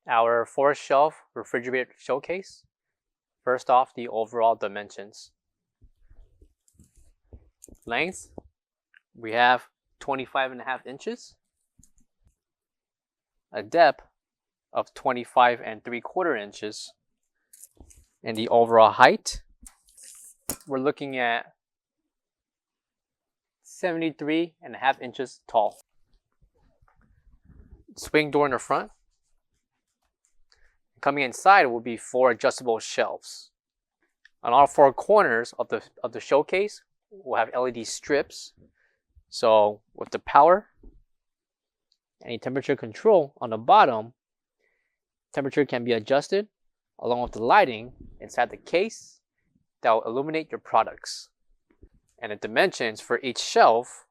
Our 4-shelf refrigerator showcase. First off, the overall dimensions. Length, we have 25.5 inches. A depth of 25.75 inches. And the overall height, we're looking at 73.5 inches tall. Swing door in the front. Coming inside will be 4 adjustable shelves. On all 4 corners of the showcase, we'll have LED strips. So with the power and a temperature control on the bottom, temperature can be adjusted along with the lighting inside the case that will illuminate your products. And the dimensions for each shelf,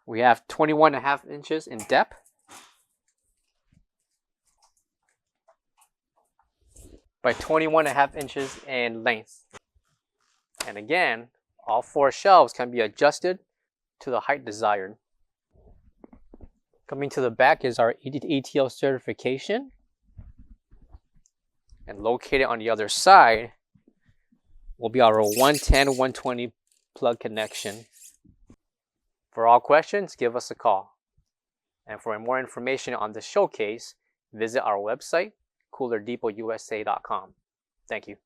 we have 21.5 inches in depth, by 21.5 inches in length. And again, all 4 shelves can be adjusted to the height desired. Coming to the back is our ATL certification. And located on the other side will be our 110/120 plug connection. For all questions, give us a call. And for more information on the showcase, visit our website, coolerdepotUSA.com. Thank you.